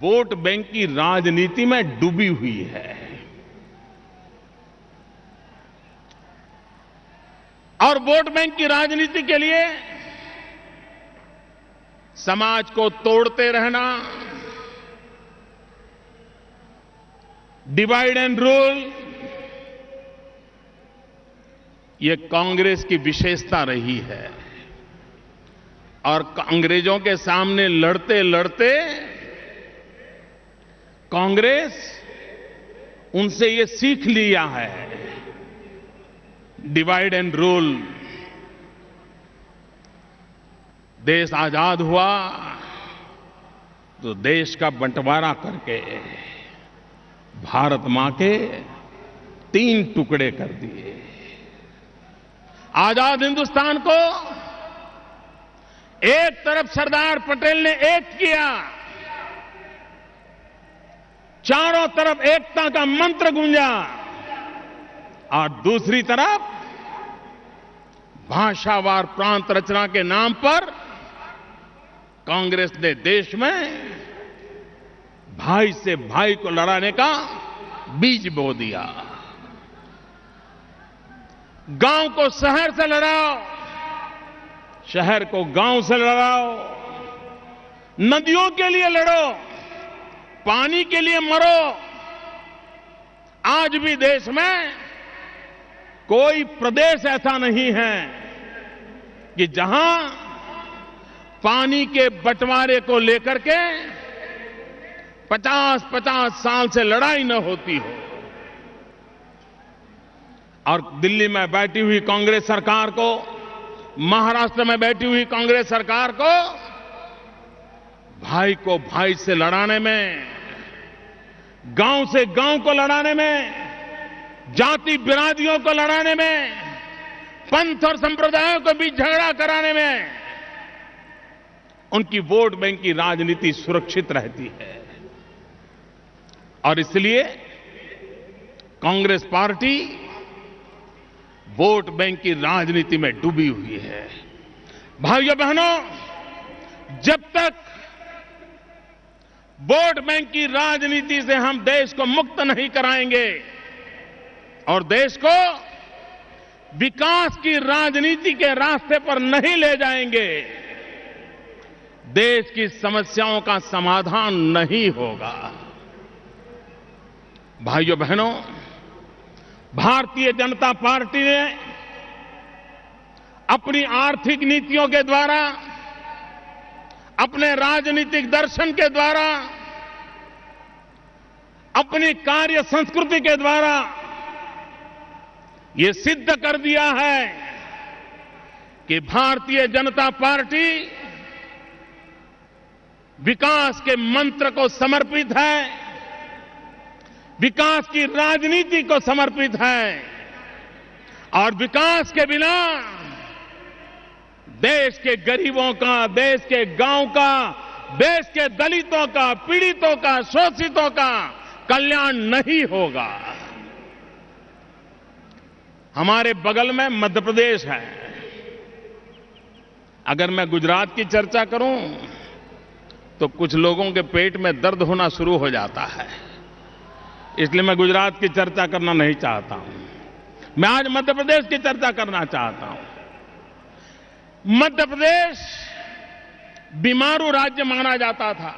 Vote bank की राजनीति में डूबी हुई है और वोट बैंक की राजनीति के लिए समाज को तोड़ते रहना, डिवाइड एंड रूल, ये कांग्रेस की विशेषता रही है। और अंग्रेजों के सामने लड़ते लड़ते कांग्रेस उनसे ये सीख लिया है, डिवाइड एंड रूल। देश आजाद हुआ तो देश का बंटवारा करके भारत मां के 3 टुकड़े कर दिए। आजाद हिंदुस्तान को एक तरफ सरदार पटेल ने एक किया, चारों तरफ एकता का मंत्र गूंजा, और दूसरी तरफ भाषावार प्रांत रचना के नाम पर कांग्रेस ने देश में भाई से भाई को लड़ाने का बीज बो दिया। गांव को शहर से लड़ाओ, शहर को गांव से लड़ाओ, नदियों के लिए लड़ो, पानी के लिए मरो। आज भी देश में कोई प्रदेश ऐसा नहीं है कि जहां पानी के बंटवारे को लेकर के 50-50 साल से लड़ाई न होती हो। और दिल्ली में बैठी हुई कांग्रेस सरकार को, महाराष्ट्र में बैठी हुई कांग्रेस सरकार को भाई को भाई से लड़ाने में, गांव से गांव को लड़ाने में, जाति बिरादियों को लड़ाने में, पंथ और संप्रदायों के बीच झगड़ा कराने में उनकी वोट बैंक की राजनीति सुरक्षित रहती है। और इसलिए कांग्रेस पार्टी वोट बैंक की राजनीति में डूबी हुई है। भाइयों बहनों, जब तक वोट बैंक की राजनीति से हम देश को मुक्त नहीं कराएंगे और देश को विकास की राजनीति के रास्ते पर नहीं ले जाएंगे, देश की समस्याओं का समाधान नहीं होगा। भाइयों बहनों, भारतीय जनता पार्टी ने अपनी आर्थिक नीतियों के द्वारा, अपने राजनीतिक दर्शन के द्वारा, अपनी कार्य संस्कृति के द्वारा ये सिद्ध कर दिया है कि भारतीय जनता पार्टी विकास के मंत्र को समर्पित है, विकास की राजनीति को समर्पित है। और विकास के बिना देश के गरीबों का, देश के गांव का, देश के दलितों का, पीड़ितों का, शोषितों का कल्याण नहीं होगा। हमारे बगल में मध्य प्रदेश है। अगर मैं गुजरात की चर्चा करूं तो कुछ लोगों के पेट में दर्द होना शुरू हो जाता है, इसलिए मैं गुजरात की चर्चा करना नहीं चाहता हूं। मैं आज मध्य प्रदेश की चर्चा करना चाहता हूं। मध्य प्रदेश बीमारू राज्य माना जाता था।